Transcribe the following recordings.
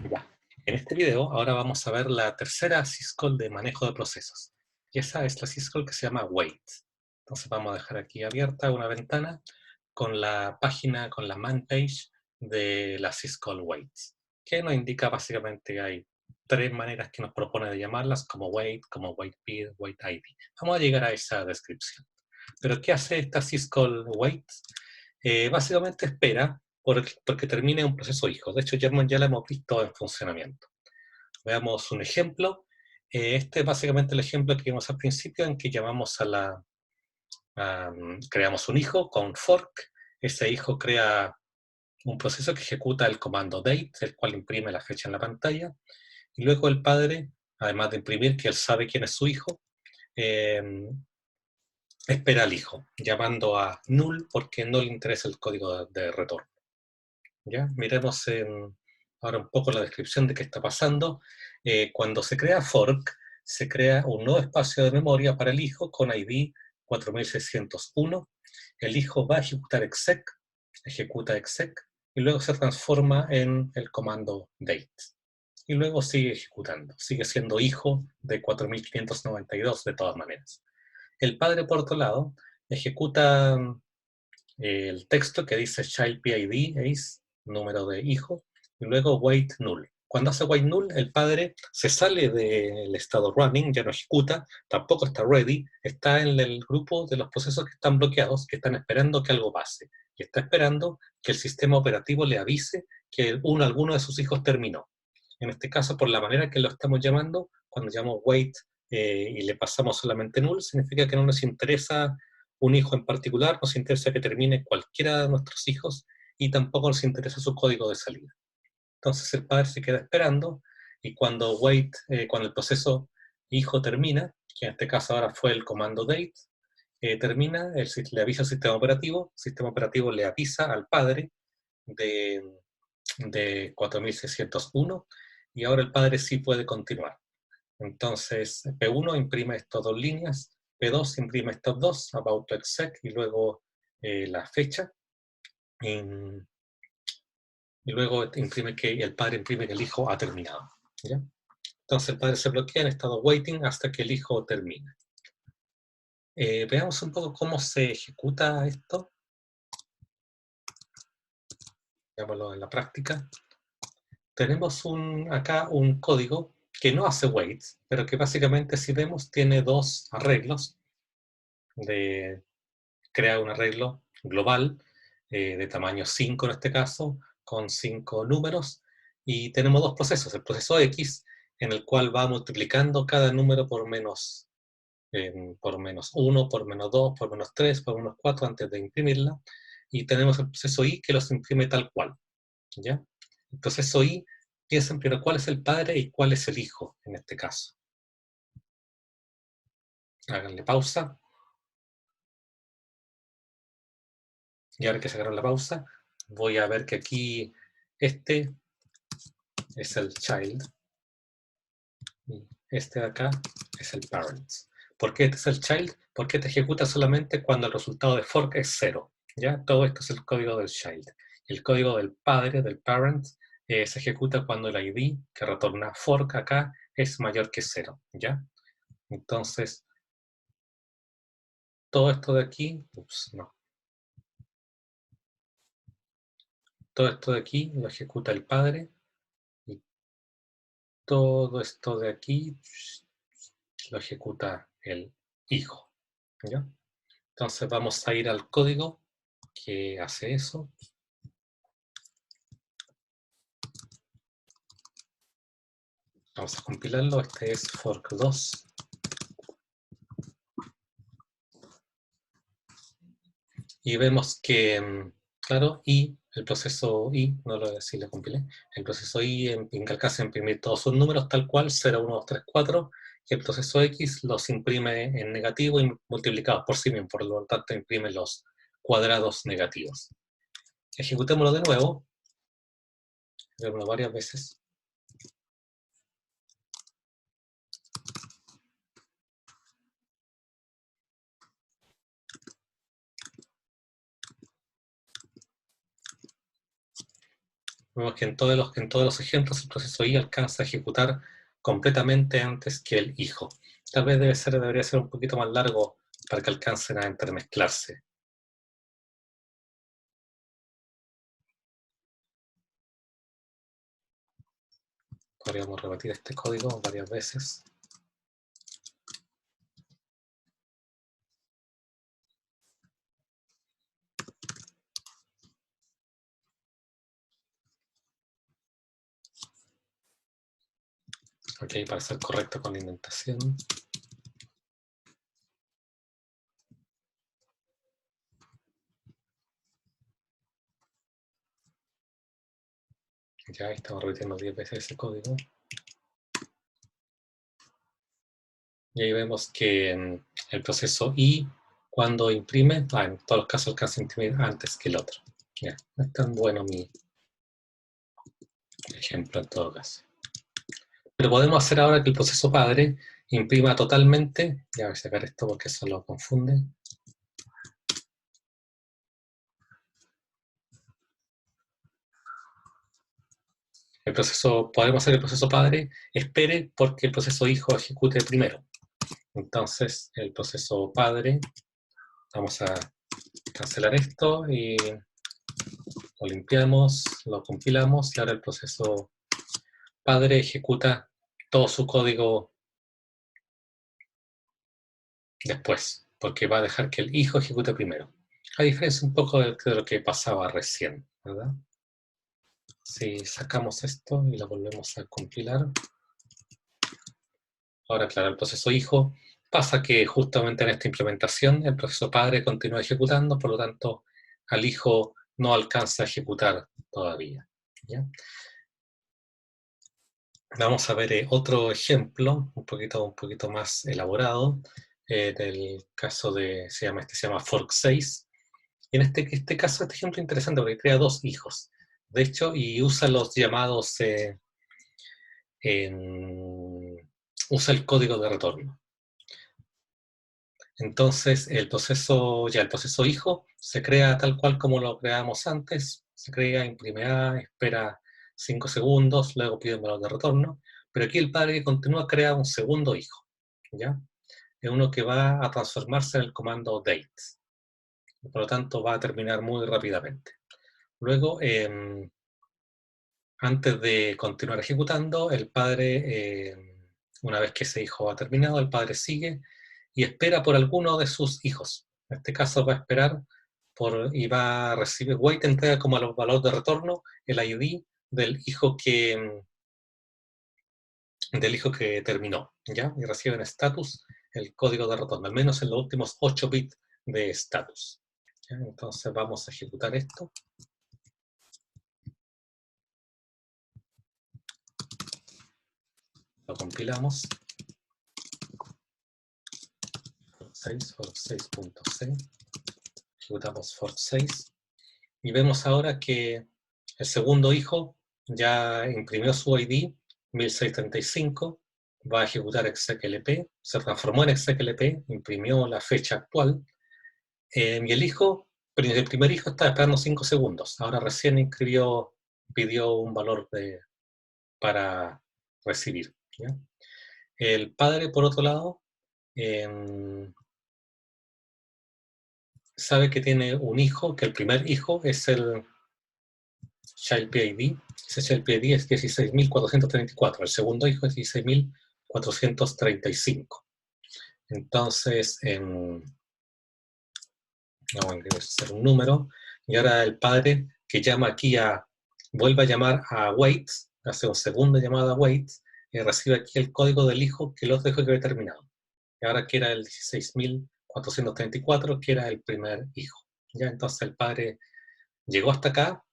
Ya. En este video ahora vamos a ver la tercera syscall de manejo de procesos. Y esa es la syscall que se llama wait. Entonces vamos a dejar aquí abierta una ventana con la página, con la man page de la syscall wait, que nos indica básicamente que hay tres maneras que nos propone de llamarlas, como wait, como waitPid, waitID. Vamos a llegar a esa descripción. Pero ¿qué hace esta syscall wait? Básicamente espera porque termine un proceso hijo. De hecho, German ya lo hemos visto en funcionamiento. Veamos un ejemplo. Este es básicamente el ejemplo que vimos al principio, en que llamamos creamos un hijo con fork. Ese hijo crea un proceso que ejecuta el comando date, el cual imprime la fecha en la pantalla. Y luego el padre, además de imprimir que él sabe quién es su hijo, eh, espera al hijo, llamando a null porque no le interesa el código de retorno. ¿Ya? Miremos ahora un poco la descripción de qué está pasando. Cuando se crea fork, se crea un nuevo espacio de memoria para el hijo con ID 4601. El hijo va a ejecutar exec, ejecuta exec, y luego se transforma en el comando date. Y luego sigue ejecutando. Sigue siendo hijo de 4592 de todas maneras. El padre, por otro lado, ejecuta el texto que dice child PID es número de hijo, y luego wait null. Cuando hace wait null, el padre se sale del estado running, ya no ejecuta, tampoco está ready, está en el grupo de los procesos que están bloqueados, que están esperando que algo pase, y está esperando que el sistema operativo le avise que alguno de sus hijos terminó. En este caso, por la manera que lo estamos llamando, cuando llamamos wait y le pasamos solamente null, significa que no nos interesa un hijo en particular, nos interesa que termine cualquiera de nuestros hijos y tampoco nos interesa su código de salida. Entonces el padre se queda esperando y cuando cuando el proceso hijo termina, que en este caso ahora fue el comando date, termina, le avisa al el sistema operativo le avisa al padre de 4601 y ahora el padre sí puede continuar. Entonces, P1 imprime estas dos líneas, P2 imprime estos dos, about to exec, y luego la fecha, y luego imprime que el padre imprime que el hijo ha terminado. ¿Ya? Entonces el padre se bloquea en estado waiting hasta que el hijo termine. Veamos un poco cómo se ejecuta esto. Veámoslo en la práctica. Tenemos acá un código que no hace wait, pero que básicamente, si vemos, tiene dos arreglos. Crea un arreglo global de tamaño 5 en este caso, con 5 números, y tenemos dos procesos. El proceso X, en el cual va multiplicando cada número por menos 1, por menos 2, por menos 3, por menos 4 antes de imprimirla, y tenemos el proceso Y que los imprime tal cual. ¿Ya? El proceso Y piensa primero cuál es el padre y cuál es el hijo en este caso. Háganle pausa. Y ahora que sacaron la pausa, voy a ver que aquí este es el child y este de acá es el parent. ¿Por qué este es el child? Porque te ejecuta solamente cuando el resultado de fork es 0. ¿Ya? Todo esto es el código del child. El código del padre, del parent, se ejecuta cuando el ID que retorna fork acá es mayor que 0. ¿Ya? Entonces, todo esto de aquí, todo esto de aquí lo ejecuta el padre y todo esto de aquí lo ejecuta el hijo. ¿Ya? Entonces vamos a ir al código que hace eso. Vamos a compilarlo. Este es fork2. Y vemos que, claro, el proceso I, no lo si lo compilé, el proceso I en el caso imprimir todos sus números tal cual, 0, 1, 2, 3, 4, y el proceso X los imprime en negativo y multiplicados por sí mismo, por lo tanto imprime los cuadrados negativos. Ejecutémoslo de nuevo, varias veces. Vemos que en todos los ejemplos el proceso I alcanza a ejecutar completamente antes que el hijo. Tal vez debería ser un poquito más largo para que alcancen a entremezclarse. Podríamos repetir este código varias veces. Ok, para ser correcto con la indentación. Ya estamos repitiendo 10 veces ese código. Y ahí vemos que el proceso I, cuando imprime, en todos los casos alcanza a imprimir antes que el otro. Ya, no es tan bueno mi ejemplo en todo caso. Pero podemos hacer ahora que el proceso padre imprima totalmente. Ya voy a sacar esto porque eso lo confunde. Podemos hacer que el proceso padre espere porque el proceso hijo ejecute primero. Entonces, el proceso padre, vamos a cancelar esto y lo limpiamos, lo compilamos y ahora el proceso padre ejecuta todo su código después, porque va a dejar que el hijo ejecute primero. A diferencia un poco de lo que pasaba recién, ¿verdad? Si sacamos esto y lo volvemos a compilar, ahora claro, el proceso hijo pasa que justamente en esta implementación el proceso padre continúa ejecutando, por lo tanto al hijo no alcanza a ejecutar todavía. ¿Ya? Vamos a ver otro ejemplo, un poquito más elaborado, del caso se llama fork 6. Y en este caso, este ejemplo es interesante porque crea dos hijos. De hecho, y usa los llamados, usa el código de retorno. Entonces, el proceso hijo se crea tal cual como lo creamos antes. Se crea, imprime A, espera 5 segundos, luego pide un valor de retorno. Pero aquí el padre que continúa crea un segundo hijo, ¿ya? Es uno que va a transformarse en el comando date. Por lo tanto, va a terminar muy rápidamente. Luego, antes de continuar ejecutando, el padre, una vez que ese hijo ha terminado, el padre sigue y espera por alguno de sus hijos. En este caso va a esperar y va a recibir, wait entrega como valor de retorno el ID del hijo que terminó, ¿ya? Y recibe en status el código de retorno, al menos en los últimos 8 bits de status. ¿Ya? Entonces vamos a ejecutar esto. Lo compilamos. fork6.c. Ejecutamos fork6 y vemos ahora que el segundo hijo ya imprimió su ID 1635, va a ejecutar execlp, se transformó en execlp, imprimió la fecha actual, y el primer hijo está esperando 5 segundos, ahora recién pidió un valor para recibir. ¿Ya? El padre, por otro lado, sabe que tiene un hijo, que el primer hijo es el child PID, ese child PID es 16.434, el segundo hijo es 16.435. Entonces, vamos a hacer un número, y ahora el padre que vuelve a llamar a wait, hace una segunda llamada a wait, y recibe aquí el código del hijo que el otro hijo que había terminado. Y ahora que era el 16.434, que era el primer hijo. Ya entonces el padre llegó hasta acá,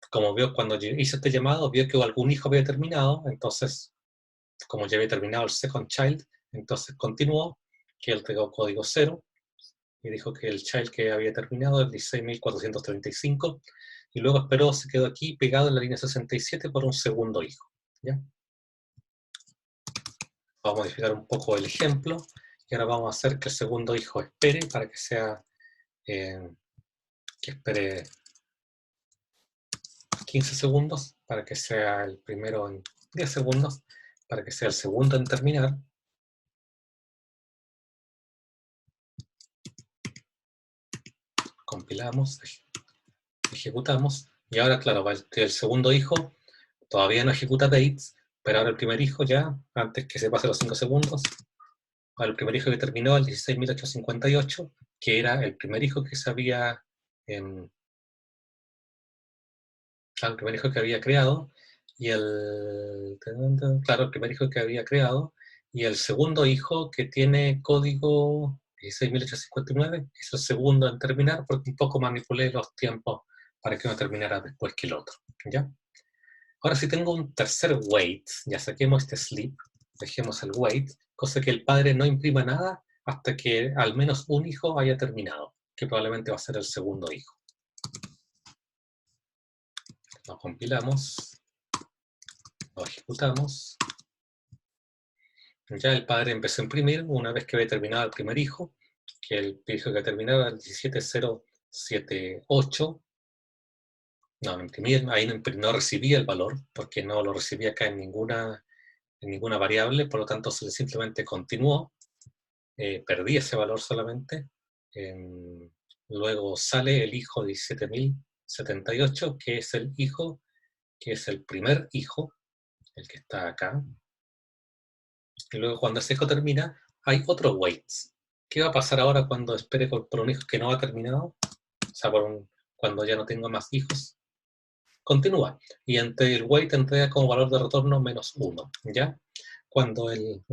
como vio cuando hizo este llamado, vio que algún hijo había terminado, entonces, como ya había terminado el second child, entonces continuó, que él pegó código 0, y dijo que el child que había terminado es 16.435, y luego esperó, se quedó aquí pegado en la línea 67 por un segundo hijo. ¿Ya? Vamos a modificar un poco el ejemplo, y ahora vamos a hacer que el segundo hijo espere para que sea, que espere aquí 15 segundos para que sea el primero en 10 segundos, para que sea el segundo en terminar. Compilamos, ejecutamos, y ahora, claro, va el segundo hijo, todavía no ejecuta dates, pero ahora el primer hijo ya, antes que se pase los 5 segundos, ahora el primer hijo que terminó, el 16.858, que era el primer hijo que se había, el primer hijo que había creado, y claro, el primer hijo que había creado, y el segundo hijo que tiene código 16.859, es el segundo en terminar, porque un poco manipulé los tiempos para que no terminara después que el otro, ¿ya? Ahora si tengo un tercer wait, ya saquemos este sleep, dejemos el wait, cosa que el padre no imprima nada hasta que al menos un hijo haya terminado, que probablemente va a ser el segundo hijo. Lo compilamos, lo ejecutamos. Ya el padre empezó a imprimir una vez que había terminado el primer hijo, que el hijo que terminaba el 17078. No imprimía, ahí no recibía el valor, porque no lo recibía acá en ninguna variable, por lo tanto simplemente continuó, perdí ese valor solamente. Luego sale el hijo 17.078, que es el hijo, que es el primer hijo, el que está acá. Y luego cuando ese hijo termina, hay otro wait. ¿Qué va a pasar ahora cuando espere por un hijo que no ha terminado? O sea, cuando ya no tengo más hijos. Continúa. Y entre el wait entrega como valor de retorno -1, ¿ya? Cuando el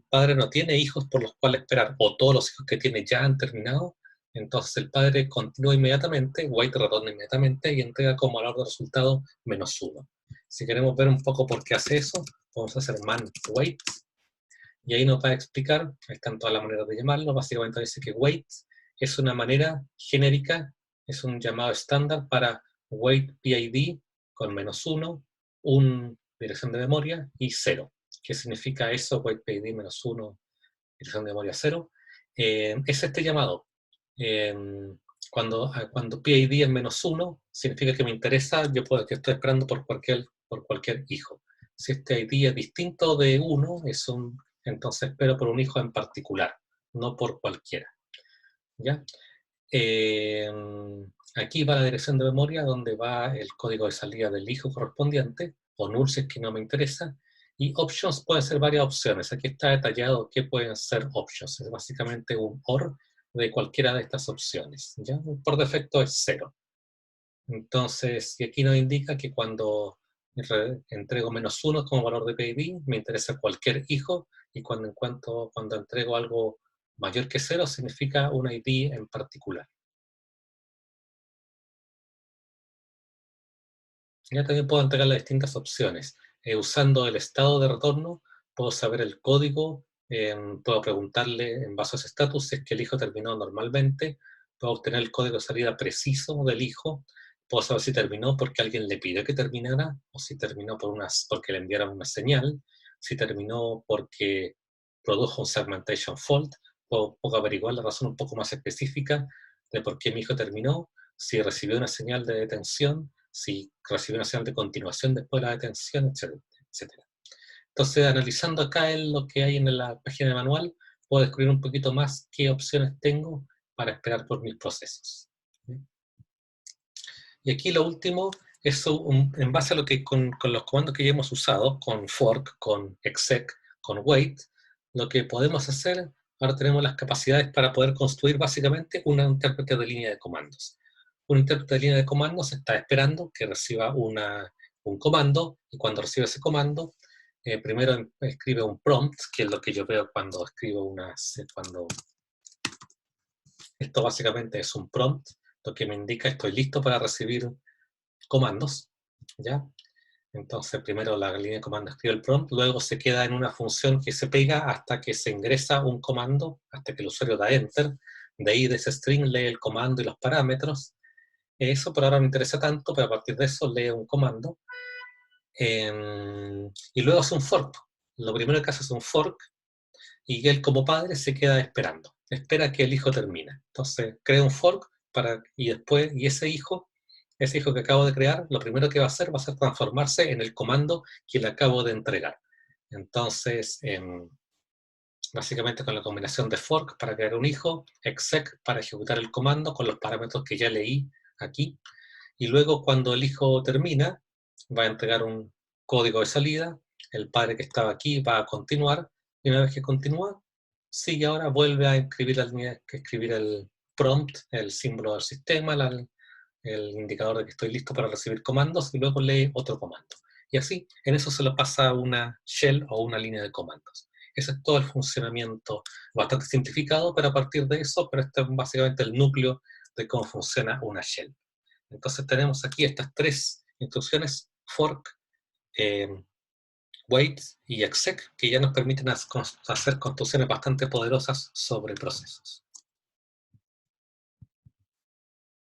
padre no tiene hijos por los cuales esperar, o todos los hijos que tiene ya han terminado, entonces el padre continúa inmediatamente, wait retorna inmediatamente y entrega como valor de resultado -1. Si queremos ver un poco por qué hace eso, vamos a hacer man wait, y ahí nos va a explicar, ahí están todas las maneras de llamarlo, básicamente dice que wait es una manera genérica, es un llamado estándar para wait PID con -1, una dirección de memoria y 0. ¿Qué significa eso? Wait PID -1, dirección de memoria 0. Es este llamado. Cuando PID es -1, significa que me interesa, yo puedo que estoy esperando por cualquier hijo. Si este ID es distinto de 1, entonces espero por un hijo en particular, no por cualquiera. ¿Ya? Aquí va la dirección de memoria donde va el código de salida del hijo correspondiente, o null si es que no me interesa, y options pueden ser varias opciones. Aquí está detallado qué pueden ser options. Es básicamente un OR de cualquiera de estas opciones. ¿Ya? Por defecto es 0. Entonces, y aquí nos indica que cuando entrego -1 como valor de PID, me interesa cualquier hijo, y cuando entrego algo mayor que 0, significa un ID en particular. Ya también puedo entregar las distintas opciones. Usando el estado de retorno, puedo saber el código, puedo preguntarle en base a ese estatus si es que el hijo terminó normalmente, puedo obtener el código de salida preciso del hijo, puedo saber si terminó porque alguien le pidió que terminara, o si terminó porque le enviaron una señal, si terminó porque produjo un segmentation fault, puedo averiguar la razón un poco más específica de por qué mi hijo terminó, si recibió una señal de detención, si recibió una señal de continuación después de la detención, etcétera, etcétera. Entonces, analizando acá lo que hay en la página de manual, puedo descubrir un poquito más qué opciones tengo para esperar por mis procesos. Y aquí lo último es en base a lo que con los comandos que ya hemos usado, con fork, con exec, con wait, lo que podemos hacer, ahora tenemos las capacidades para poder construir básicamente un intérprete de línea de comandos. Un intérprete de línea de comandos está esperando que reciba un comando, y cuando recibe ese comando, primero escribe un prompt, que es lo que yo veo cuando escribo cuando esto básicamente es un prompt, lo que me indica estoy listo para recibir comandos, ¿ya? Entonces primero la línea de comando escribe el prompt, luego se queda en una función que se pega hasta que se ingresa un comando, hasta que el usuario da enter, de ahí de ese string lee el comando y los parámetros. Eso por ahora no me interesa tanto, pero a partir de eso lee un comando, y luego hace un fork. Lo primero que hace es un fork, y él como padre se queda esperando, espera que el hijo termine. Entonces crea un fork y ese hijo ese hijo que acabo de crear, lo primero que va a ser transformarse en el comando que le acabo de entregar. Entonces, básicamente con la combinación de fork para crear un hijo, exec para ejecutar el comando con los parámetros que ya leí aquí, y luego cuando el hijo termina, va a entregar un código de salida, el padre que estaba aquí va a continuar, y una vez que continúa, sigue ahora, vuelve a escribir el prompt, el símbolo del sistema, el indicador de que estoy listo para recibir comandos, y luego lee otro comando. Y así, en eso se lo pasa a una shell o una línea de comandos. Ese es todo el funcionamiento bastante simplificado, pero a partir de eso, pero este es básicamente el núcleo de cómo funciona una shell. Entonces tenemos aquí estas tres instrucciones, fork, eh, wait y exec, que ya nos permiten hacer construcciones bastante poderosas sobre procesos.